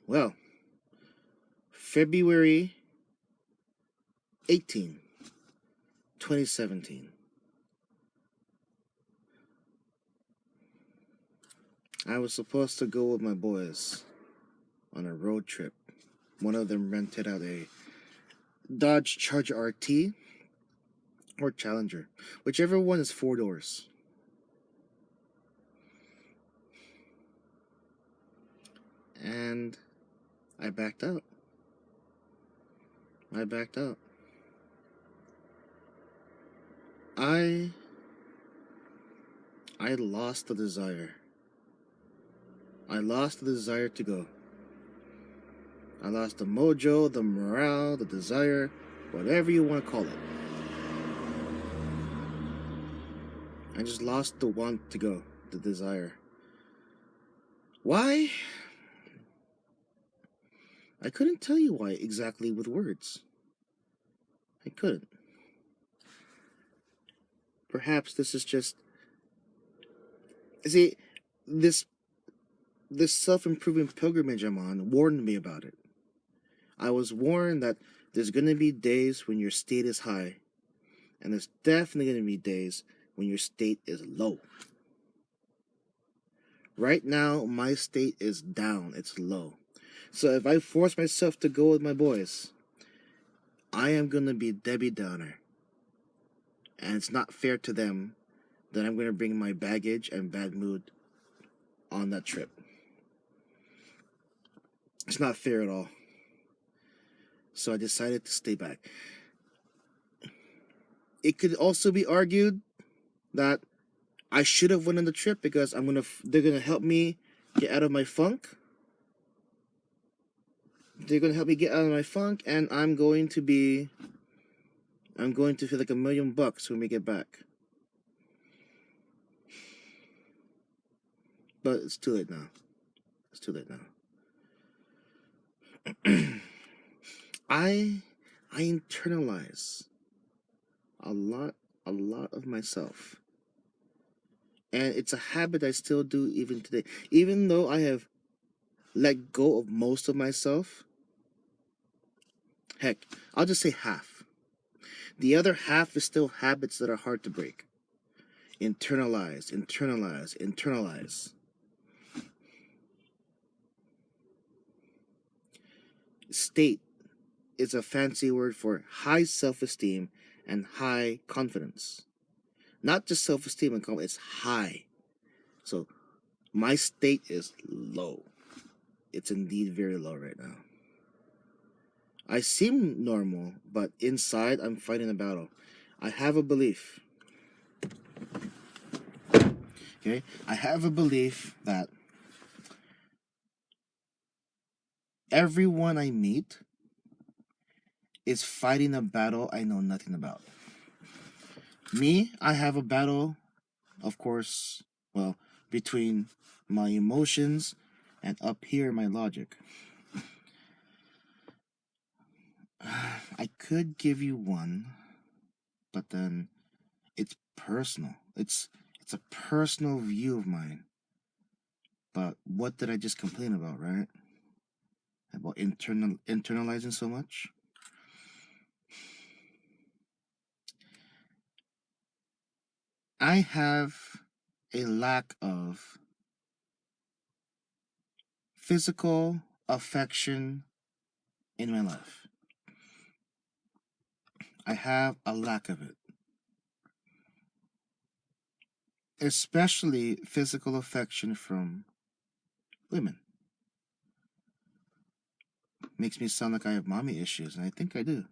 Well, February 18, 2017. I was supposed to go with my boys on a road trip. One of them rented out a Dodge Charger RT or Challenger, whichever one is 4 doors. And I backed out. I backed out. I lost the desire. I lost the desire to go. I lost the mojo, the morale, the desire, whatever you want to call it. I just lost the want to go, the desire. Why? I couldn't tell you why exactly with words. I couldn't. Perhaps this is just... See, this self-improvement pilgrimage I'm on warned me about it. I was warned that there's going to be days when your state is high, and there's definitely going to be days when your state is low. Right now, my state is down. It's low. So if I force myself to go with my boys, I am going to be Debbie Downer. And it's not fair to them that I'm going to bring my baggage and bad mood on that trip. It's not fair at all. So I decided to stay back. It could also be argued that I should have went on the trip because they're gonna help me get out of my funk. They're gonna help me get out of my funk, and I'm going to feel like $1 million when we get back. But it's too late now. It's too late now. I internalize a lot of myself. And it's a habit I still do even today. Even though I have let go of most of myself, heck, I'll just say half. The other half is still habits that are hard to break. Internalize. State is a fancy word for high self-esteem and high confidence. Not just self-esteem and confidence, it's high. So my state is low. It's indeed very low right now. I seem normal, but inside I'm fighting a battle. I have a belief. Okay? I have a belief that everyone I meet is fighting a battle I know nothing about. Me, I have a battle, of course, between my emotions and up here my logic. I could give you one, but then it's personal. It's a personal view of mine. But what did I just complain about, right? About internalizing so much? I have a lack of physical affection in my life. I have a lack of it. Especially physical affection from women. Makes me sound like I have mommy issues, and I think I do.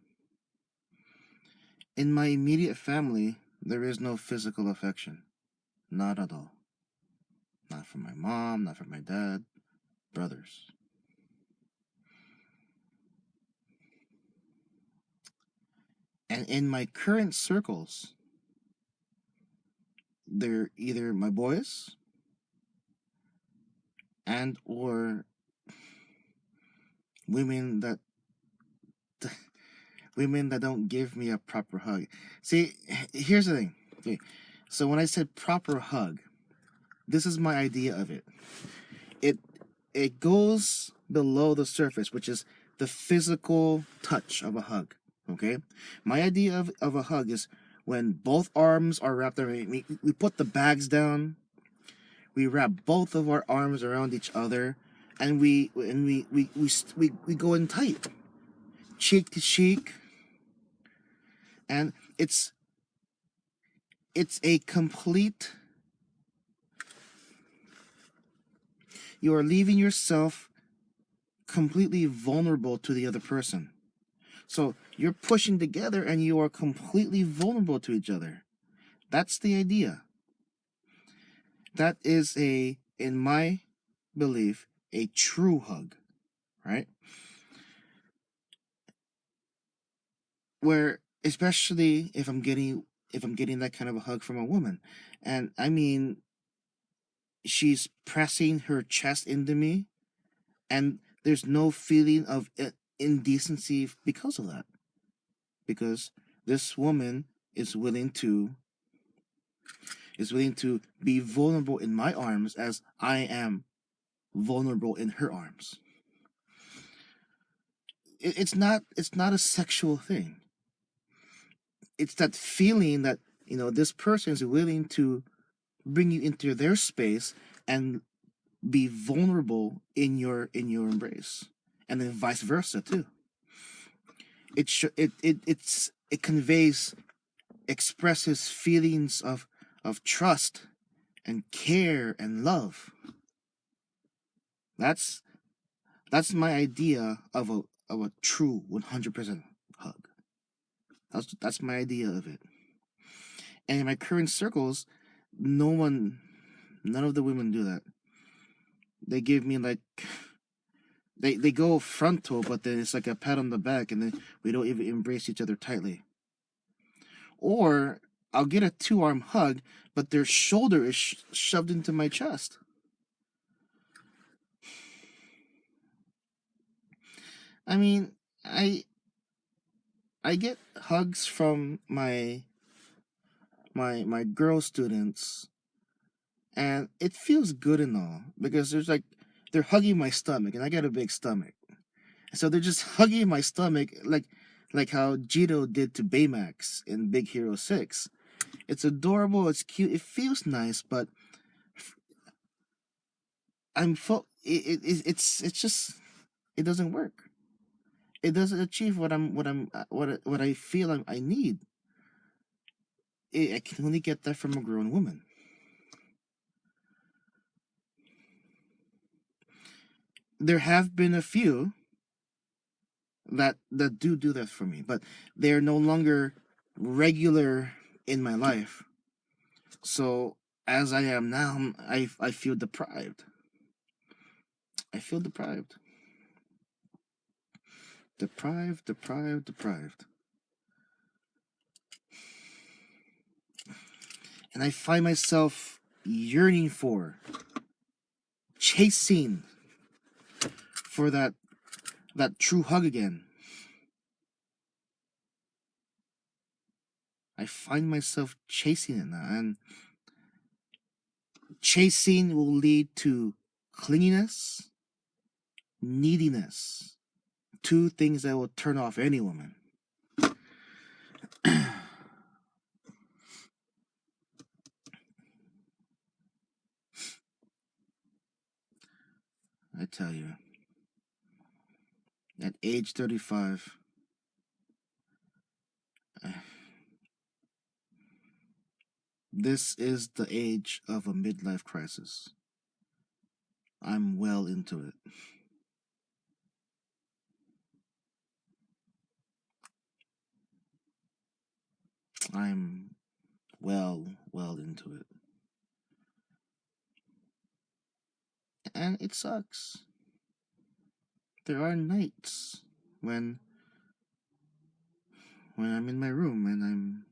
In my immediate family, there is no physical affection. Not at all. Not from my mom, not from my dad, brothers. And in my current circles, they're either my boys and or women that don't give me a proper hug. See, here's the thing. Okay. So when I said proper hug, this is my idea of it. It goes below the surface, which is the physical touch of a hug. Okay? My idea of a hug is when both arms are wrapped around we put the bags down, we wrap both of our arms around each other, and we go in tight, cheek to cheek, and it's a complete, you are leaving yourself completely vulnerable to the other person. So you're pushing together and you are completely vulnerable to each other. That's the idea. That is in my belief, a true hug, right? Where especially if I'm getting that kind of a hug from a woman, and I mean she's pressing her chest into me, and there's no feeling of indecency because of that, because this woman is willing to be vulnerable in my arms as I am vulnerable in her arms. It's not a sexual thing. It's that feeling that this person is willing to bring you into their space and be vulnerable in your embrace, and then vice versa too. It conveys, expresses feelings of trust and care and love. That's my idea of a true 100% hug. That's my idea of it. And in my current circles, none of the women do that. They give me like they go frontal, but then it's like a pat on the back, and then we don't even embrace each other tightly. Or I'll get a 2-arm hug, but their shoulder is shoved into my chest. I mean, I get hugs from my girl students, and it feels good and all, because they're hugging my stomach, and I got a big stomach, so they're just hugging my stomach like how Jito did to Baymax in Big Hero 6. It's adorable, it's cute, it feels nice, but it's just, it doesn't work. It doesn't achieve what I feel I need. I can only get that from a grown woman. There have been a few that do that for me, but they're no longer regular in my life. So as I am now, I feel deprived. I feel deprived. Deprived. And I find myself yearning for, chasing for that true hug again. I find myself chasing it now, and chasing will lead to clinginess, neediness, two things that will turn off any woman. I tell you, at age 35, this is the age of a midlife crisis. I'm well into it. I'm well into it. And it sucks. There are nights when I'm in my room and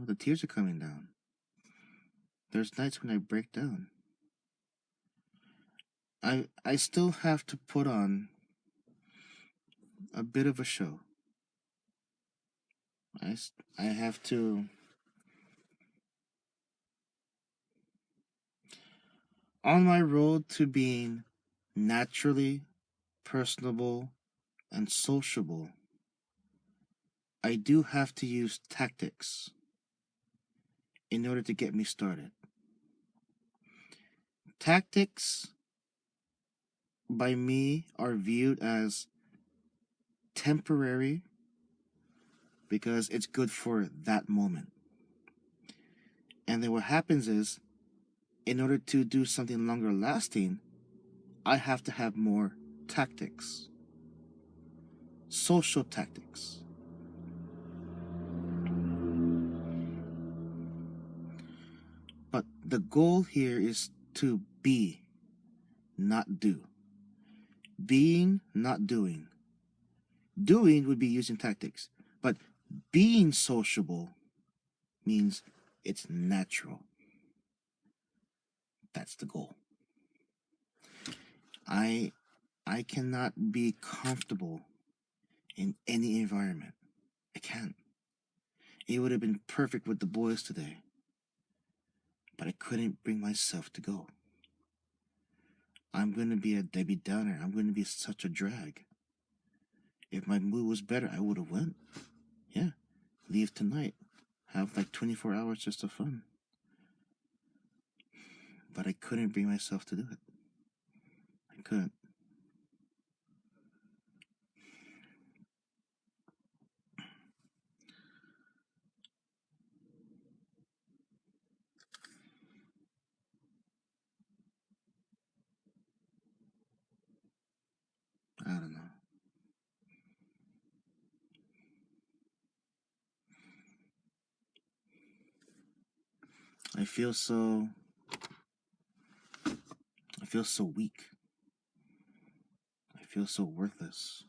the tears are coming down. There's nights when I break down. I still have to put on a bit of a show. I have to On my road to being naturally personable and sociable, I do have to use tactics in order to get me started. Tactics by me are viewed as temporary because it's good for that moment. And then what happens is, in order to do something longer lasting, I have to have more tactics, social tactics. But the goal here is to be, not do. Being, not doing. Doing would be using tactics, but being sociable means it's natural. That's the goal. I cannot be comfortable in any environment. I can't. It would have been perfect with the boys today, but I couldn't bring myself to go. I'm going to be a Debbie Downer. I'm going to be such a drag. If my mood was better, I would have went. Yeah, leave tonight. Have like 24 hours just of fun. But I couldn't bring myself to do it. I couldn't. I don't know. I feel so weak. I feel so worthless.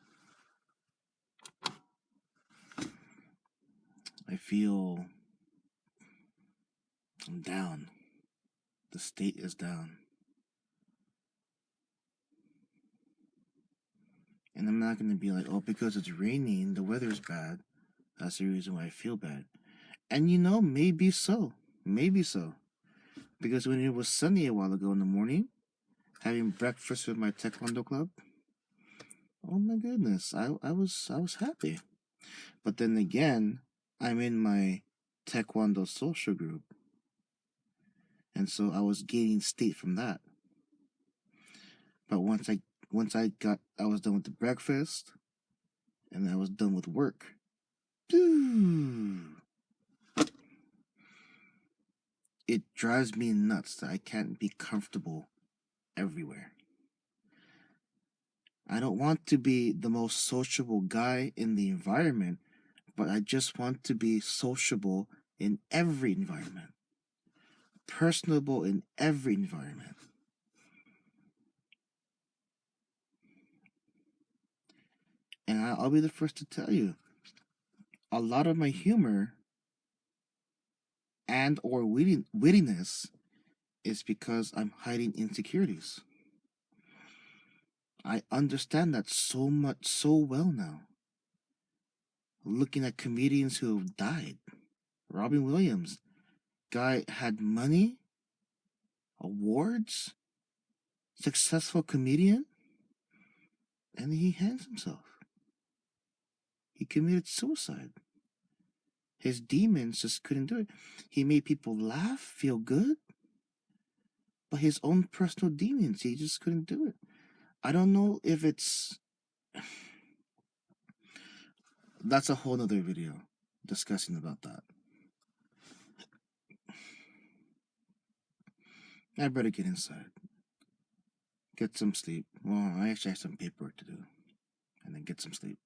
I feel I'm down. The state is down. And I'm not going to be like, oh, because it's raining, the weather's bad. That's the reason why I feel bad. And maybe so. Maybe so. Because when it was sunny a while ago in the morning, having breakfast with my taekwondo club, oh my goodness, I was happy. But then again, I'm in my taekwondo social group, and so I was gaining state from that. But once I was done with the breakfast, and I was done with work, it drives me nuts that I can't be comfortable everywhere. I don't want to be the most sociable guy in the environment, but I just want to be sociable in every environment, personable in every environment. And I'll be the first to tell you, a lot of my humor and or wittiness is because I'm hiding insecurities. I understand that so well now. Looking at comedians who have died. Robin Williams, guy had money, awards, successful comedian, and he hangs himself. He committed suicide. His demons just couldn't do it. He made people laugh, feel good, but his own personal demons, he just couldn't do it. I don't know if it's... That's a whole nother video discussing about that. I better get inside. Get some sleep. Well, I actually have some paperwork to do. And then get some sleep.